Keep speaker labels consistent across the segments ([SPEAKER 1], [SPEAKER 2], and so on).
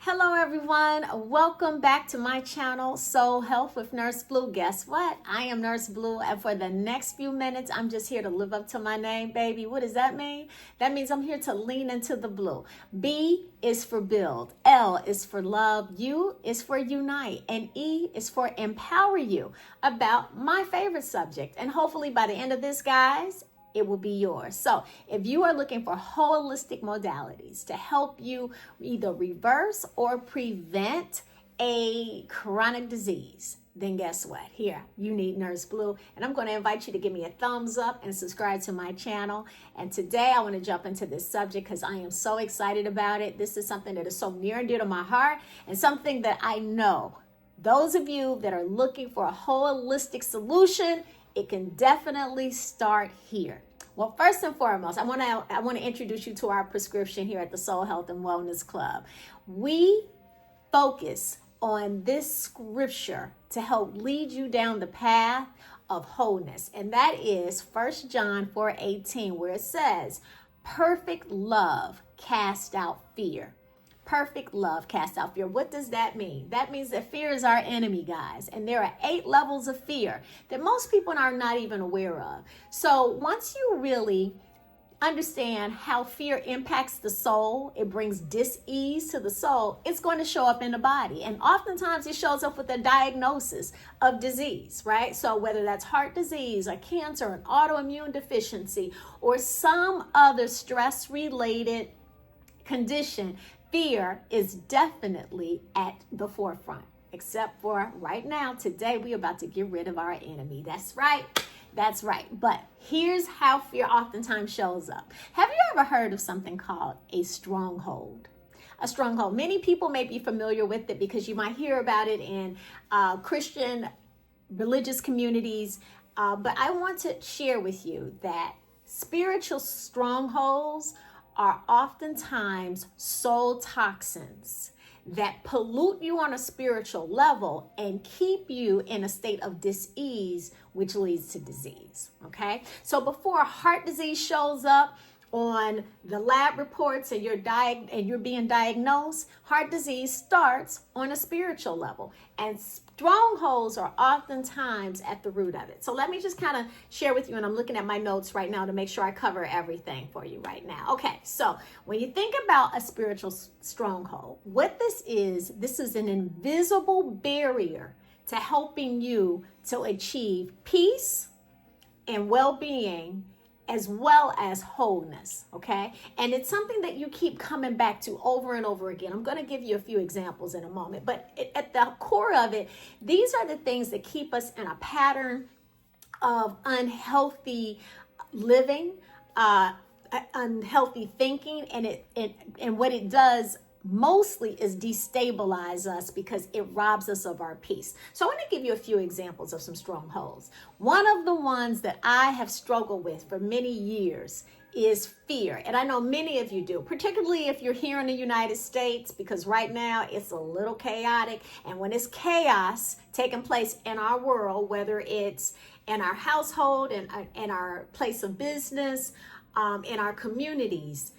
[SPEAKER 1] Hello everyone, welcome back to my channel, Soul Health with Nurse Blue. Guess what? I am Nurse Blue, and for the next few minutes, I'm just here to live up to my name, baby. What does that mean? That means I'm here to lean into the blue. B is for build, L is for love, U is for unite, and E is for empower you about my favorite subject. And hopefully by the end of this, guys, it will be yours. So if you are looking for holistic modalities to help you either reverse or prevent a chronic disease, then guess what? Here, you need Nurse Blue. And I'm going to invite you to give me a thumbs up and subscribe to my channel. And today I want to jump into this subject because I am so excited about it. This is something that is so near and dear to my heart, and something that I know those of you that are looking for a holistic solution, it can definitely start here. Well, first and foremost, I want to introduce you to our prescription here at the Soul Health and Wellness Club. We focus on this scripture to help lead you down the path of wholeness. And that is 1 John 4:18, where it says, perfect love casts out fear. Perfect love casts out fear. What does that mean? That means that fear is our enemy, guys. And there are 8 levels of fear that most people are not even aware of. So once you really understand how fear impacts the soul, it brings dis-ease to the soul, it's going to show up in the body. And oftentimes it shows up with a diagnosis of disease, right? So whether that's heart disease or cancer, an autoimmune deficiency, or some other stress-related condition, fear is definitely at the forefront, except for right now, today, we're about to get rid of our enemy. That's right. That's right. But here's how fear oftentimes shows up. Have you ever heard of something called a stronghold? A stronghold. Many people may be familiar with it because you might hear about it in Christian religious communities. But I want to share with you that spiritual strongholds are oftentimes soul toxins that pollute you on a spiritual level and keep you in a state of dis-ease, which leads to disease. Okay, so before heart disease shows up on the lab reports and you're being diagnosed, heart disease starts on a spiritual level, and strongholds are oftentimes at the root of it. So let me just kind of share with you, and I'm looking at my notes right now to make sure I cover everything for you right now. Okay, so when you think about a spiritual stronghold, what this is an invisible barrier to helping you to achieve peace and well-being, as well as wholeness, okay? And it's something that you keep coming back to over and over again. I'm going to give you a few examples in a moment, but at the core of it, these are the things that keep us in a pattern of unhealthy living, unhealthy thinking, and what it does mostly is destabilize us because it robs us of our peace. So I want to give you a few examples of some strongholds. One of the ones that I have struggled with for many years is fear. And I know many of you do, particularly if you're here in the United States, because right now it's a little chaotic. And when it's chaos taking place in our world, whether it's in our household, in our place of business, in our communities,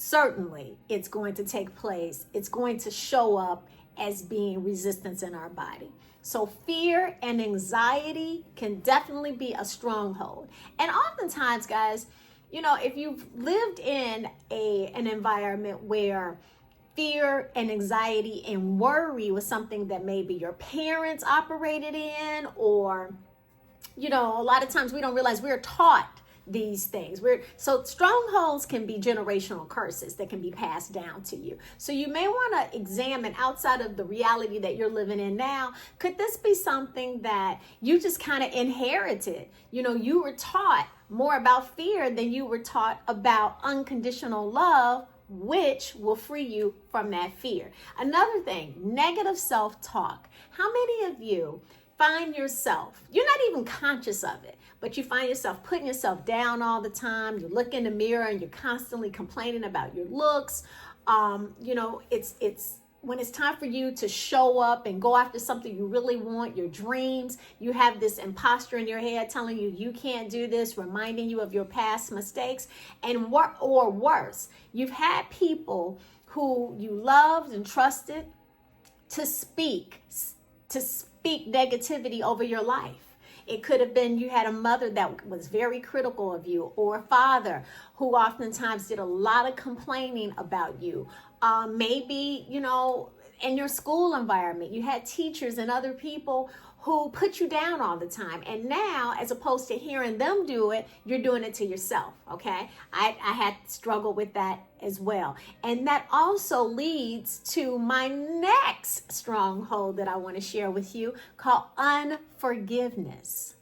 [SPEAKER 1] certainly it's going to take place. It's going to show up as being resistance in our body. So fear and anxiety can definitely be a stronghold. And oftentimes, guys, you know, if you've lived in an environment where fear and anxiety and worry was something that maybe your parents operated in, or, you know, a lot of times we don't realize we're taught these things. So strongholds can be generational curses that can be passed down to you. So you may want to examine, outside of the reality that you're living in now, could this be something that you just kind of inherited? You know, you were taught more about fear than you were taught about unconditional love, which will free you from that fear. Another thing, negative self-talk. How many of you find yourself, you're not even conscious of it, but you find yourself putting yourself down all the time? You look in the mirror and you're constantly complaining about your looks. You know, it's when it's time for you to show up and go after something you really want, your dreams, you have this imposter in your head telling you you can't do this, reminding you of your past mistakes. And or worse, you've had people who you loved and trusted to speak negativity over your life. It could have been you had a mother that was very critical of you, or a father who oftentimes did a lot of complaining about you. Maybe, in your school environment, you had teachers and other people who put you down all the time. And now, as opposed to hearing them do it, you're doing it to yourself, okay? I had struggled with that as well. And that also leads to my next stronghold that I want to share with you, called unforgiveness.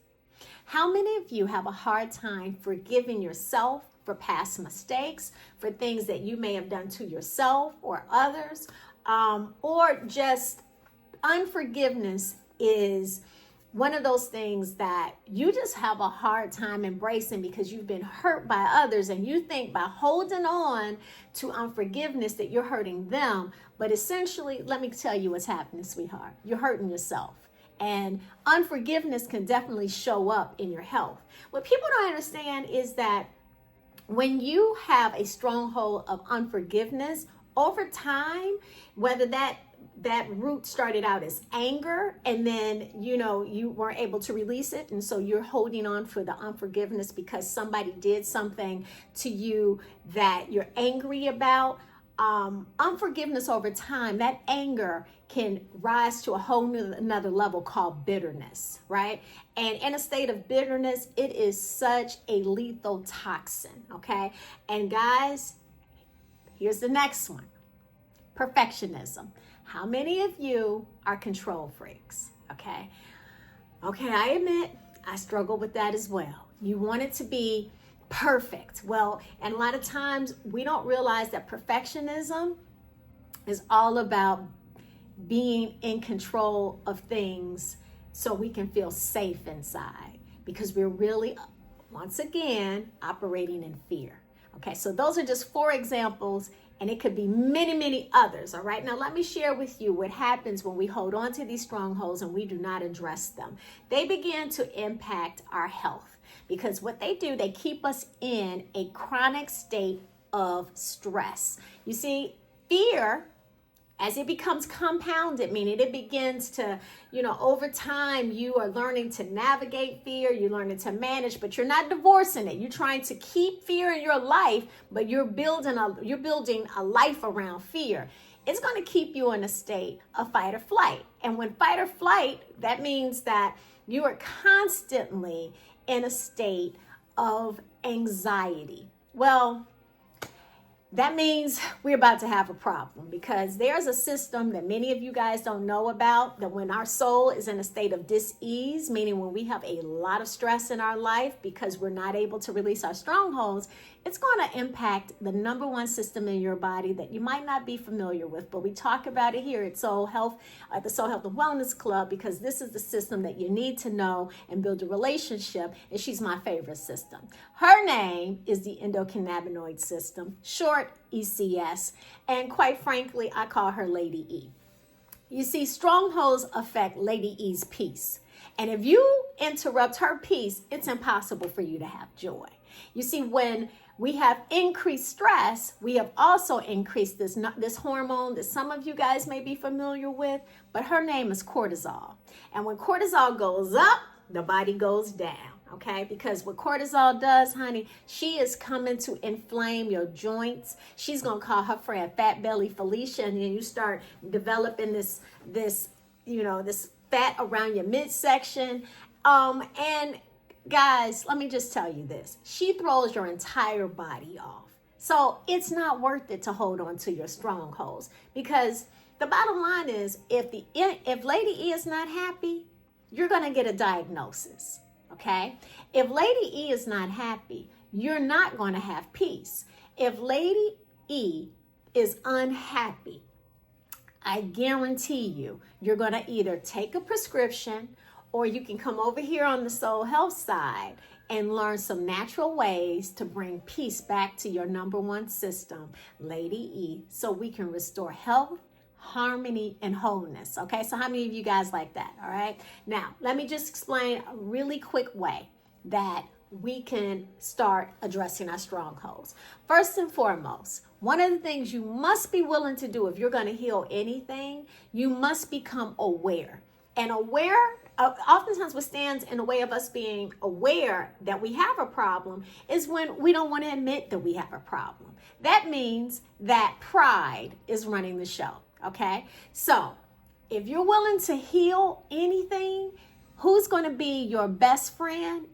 [SPEAKER 1] How many of you have a hard time forgiving yourself for past mistakes, for things that you may have done to yourself or others, or just unforgiveness is one of those things that you just have a hard time embracing because you've been hurt by others, and you think by holding on to unforgiveness that you're hurting them. But essentially, let me tell you what's happening, sweetheart. You're hurting yourself. And unforgiveness can definitely show up in your health. What people don't understand is that when you have a stronghold of unforgiveness, over time, whether that root started out as anger, and then you weren't able to release it, and so you're holding on for the unforgiveness because somebody did something to you that you're angry about. Unforgiveness over time, that anger can rise to a whole another level called bitterness, right? And in a state of bitterness, it is such a lethal toxin, okay? And guys, here's the next one: perfectionism. How many of you are control freaks? Okay, I admit I struggle with that as well. You want it to be perfect. Well, and a lot of times we don't realize that perfectionism is all about being in control of things so we can feel safe inside, because we're really, once again, operating in fear. Okay, so those are just 4 examples, and it could be many, many others. All right, now let me share with you what happens when we hold on to these strongholds and we do not address them. They begin to impact our health, because what they do, they keep us in a chronic state of stress. You see, fear, as it becomes compounded, meaning it begins to, over time, you are learning to navigate fear, you're learning to manage, but you're not divorcing it. You're trying to keep fear in your life, but you're building a life around fear. It's going to keep you in a state of fight or flight. And when fight or flight, that means that you are constantly in a state of anxiety. Well, that means we're about to have a problem, because there's a system that many of you guys don't know about, that when our soul is in a state of dis-ease, meaning when we have a lot of stress in our life because we're not able to release our strongholds, it's going to impact the number one system in your body that you might not be familiar with. But we talk about it here at Soul Health, at the Soul Health and Wellness Club, because this is the system that you need to know and build a relationship. And she's my favorite system. Her name is the endocannabinoid system, short ECS. And quite frankly, I call her Lady E. You see, strongholds affect Lady E's peace. And if you interrupt her peace, it's impossible for you to have joy. You see, when we have increased stress, we have also increased this hormone that some of you guys may be familiar with, but her name is cortisol. And when cortisol goes up, the body goes down, okay? Because what cortisol does, honey, she is coming to inflame your joints. She's going to call her friend Fat Belly Felicia, and then you start developing this fat around your midsection. And guys, let me just tell you this. She throws your entire body off. So it's not worth it to hold on to your strongholds, because the bottom line is, if Lady E is not happy, you're going to get a diagnosis, okay? If Lady E is not happy, you're not going to have peace. If Lady E is unhappy, I guarantee you're going to either take a prescription, or you can come over here on the Soul Health side and learn some natural ways to bring peace back to your number one system, Lady E, so we can restore health, harmony, and wholeness. Okay, so how many of you guys like that? All right, now let me just explain a really quick way that we can start addressing our strongholds. First and foremost, one of the things you must be willing to do if you're going to heal anything, you must become aware. And aware, oftentimes what stands in the way of us being aware that we have a problem is when we don't want to admit that we have a problem. That means that pride is running the show, okay? So if you're willing to heal anything, who's going to be your best friend?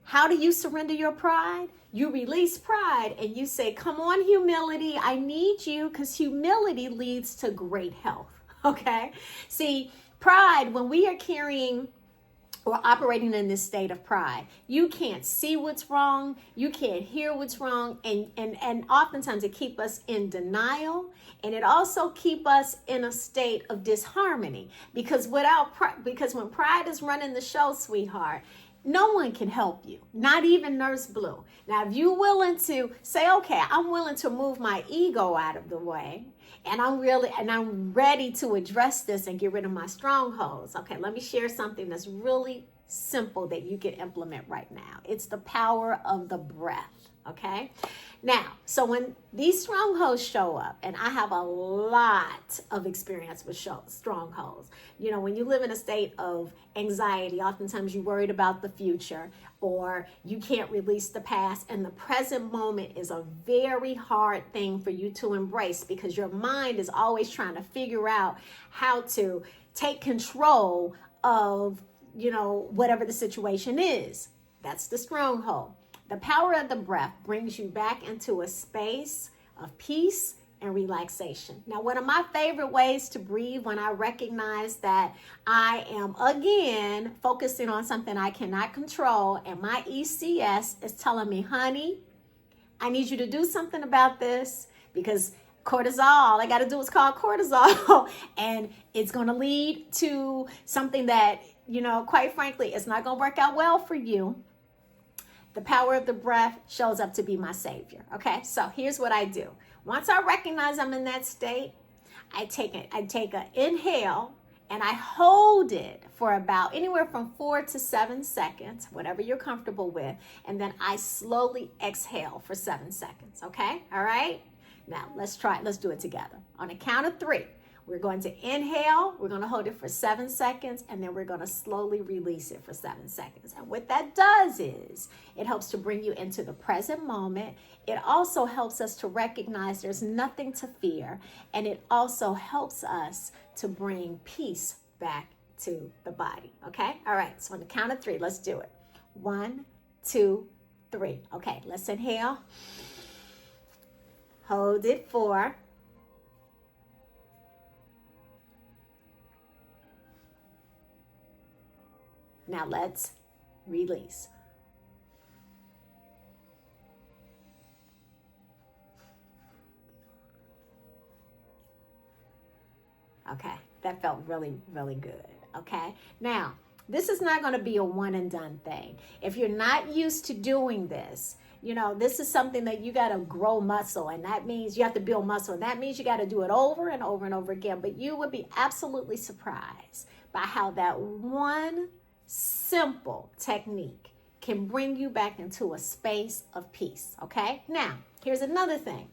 [SPEAKER 1] How do you surrender your pride? You release pride and you say, come on, humility, I need you, because humility leads to great health, okay? See, pride, when we are carrying or operating in this state of pride, you can't see what's wrong, you can't hear what's wrong, and oftentimes it keeps us in denial, and it also keeps us in a state of disharmony, because when pride is running the show, sweetheart, no one can help you, not even Nurse Blue. Now, if you're willing to say, okay, I'm willing to move my ego out of the way, and I'm ready to address this and get rid of my strongholds. Okay, let me share something that's really simple that you can implement right now. It's the power of the breath. Okay, now, so when these strongholds show up, and I have a lot of experience with strongholds. You know, when you live in a state of anxiety, oftentimes you're worried about the future, or you can't release the past, and the present moment is a very hard thing for you to embrace, because your mind is always trying to figure out how to take control of, you know, whatever the situation is. That's the stronghold. The power of the breath brings you back into a space of peace and relaxation. Now, one of my favorite ways to breathe when I recognize that I am, again, focusing on something I cannot control, and my ECS is telling me, honey, I need you to do something about this, because cortisol, all I got to do is call cortisol, and it's going to lead to something that, you know, quite frankly, it's not going to work out well for you. The power of the breath shows up to be my savior. Okay, so here's what I do. Once I recognize I'm in that state, I take an inhale and I hold it for about anywhere from 4 to 7 seconds, whatever you're comfortable with, and then I slowly exhale for 7 seconds. Okay, all right. Now let's do it together. On a count of 3. We're going to inhale, we're going to hold it for 7 seconds, and then we're going to slowly release it for 7 seconds. And what that does is it helps to bring you into the present moment. It also helps us to recognize there's nothing to fear. And it also helps us to bring peace back to the body. Okay? All right. So on the count of 3, let's do it. 1, 2, 3. Okay. Let's inhale. Hold it 4. Now let's release. Okay, that felt really, really good. Okay, now this is not going to be a one and done thing. If you're not used to doing this, you know, this is something that you got to grow muscle, and that means you have to build muscle, and that means you got to do it over and over and over again. But you would be absolutely surprised by how that one simple technique can bring you back into a space of peace. Okay, now here's another thing.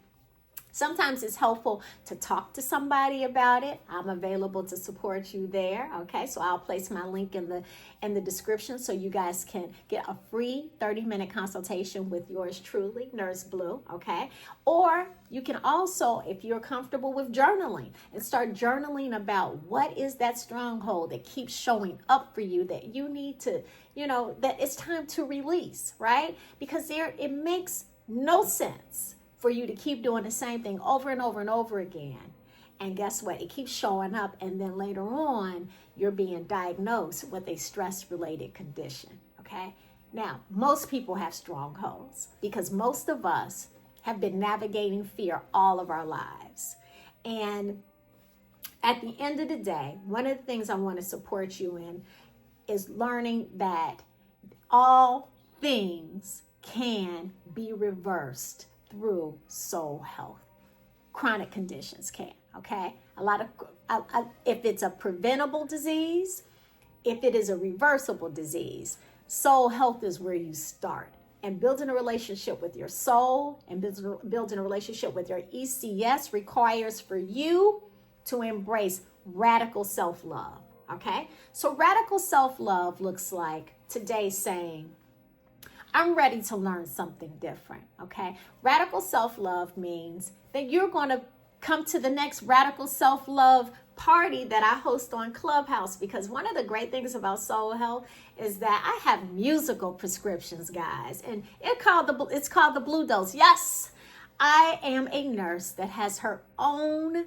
[SPEAKER 1] Sometimes it's helpful to talk to somebody about it. I'm available to support you there. Okay, so I'll place my link in the description so you guys can get a free 30-minute consultation with yours truly, Nurse Blue. Okay, or you can also, if you're comfortable with journaling, and start journaling about what is that stronghold that keeps showing up for you that you need to, you know, that it's time to release, right? Because it makes no sense for you to keep doing the same thing over and over and over again. And guess what? It keeps showing up, and then later on, you're being diagnosed with a stress-related condition, okay? Now, most people have strongholds because most of us have been navigating fear all of our lives. And at the end of the day, one of the things I want to support you in is learning that all things can be reversed through soul health. Chronic conditions can, okay? If it's a preventable disease, if it is a reversible disease, soul health is where you start. And building a relationship with your soul and building a relationship with your ECS requires for you to embrace radical self-love. Okay? So radical self-love looks like today saying, I'm ready to learn something different. Okay? Radical self-love means that you're going to come to the next radical self-love party that I host on Clubhouse, because one of the great things about Soul Health is that I have musical prescriptions, guys, and it's called the Blue Dose. Yes, I am a nurse that has her own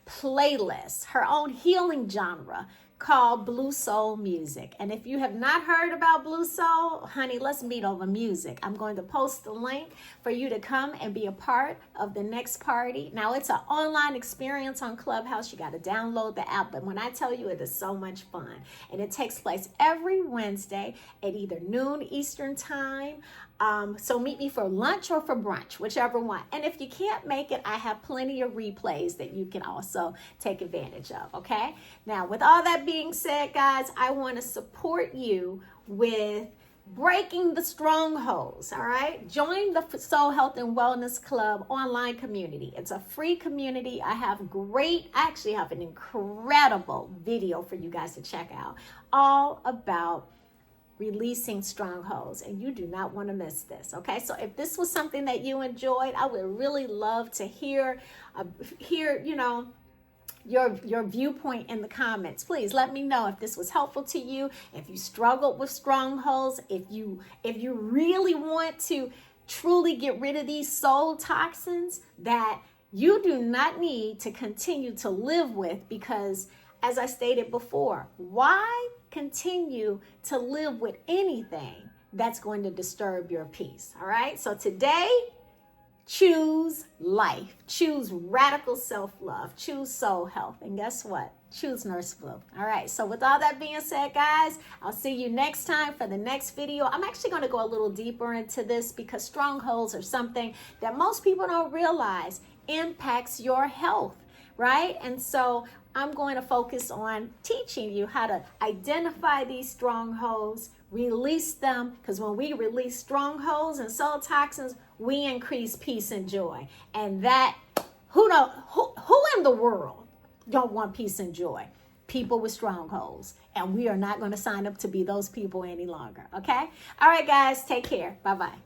[SPEAKER 1] playlist, her own healing genre called Blue Soul Music. And if you have not heard about Blue Soul, honey, let's meet over music. I'm going to post the link for you to come and be a part of the next party. Now, it's an online experience on Clubhouse. You got to download the app. But when I tell you, it is so much fun. And it takes place every Wednesday at either noon Eastern time. So meet me for lunch or for brunch, whichever one. And if you can't make it, I have plenty of replays that you can also take advantage of, okay? Now, with all that being said, guys, I want to support you with breaking the strongholds, all right? Join the Soul Health and Wellness Club online community. It's a free community. I actually have an incredible video for you guys to check out, all about releasing strongholds, and you do not want to miss this. Okay, so if this was something that you enjoyed, I would really love to hear your viewpoint in the comments. Please let me know if this was helpful to you, if you struggled with strongholds, if you really want to truly get rid of these soul toxins that you do not need to continue to live with, because as I stated before, why continue to live with anything that's going to disturb your peace? All right, so today, choose life, choose radical self-love, choose soul health, and guess what? Choose Nurse Blue. All right, so with all that being said, guys, I'll see you next time for the next video. I'm actually going to go a little deeper into this, because strongholds are something that most people don't realize impacts your health, right? And so I'm going to focus on teaching you how to identify these strongholds, release them, because when we release strongholds and soul toxins, we increase peace and joy. And that, who in the world don't want peace and joy? People with strongholds. And we are not going to sign up to be those people any longer, okay? All right, guys, take care. Bye-bye.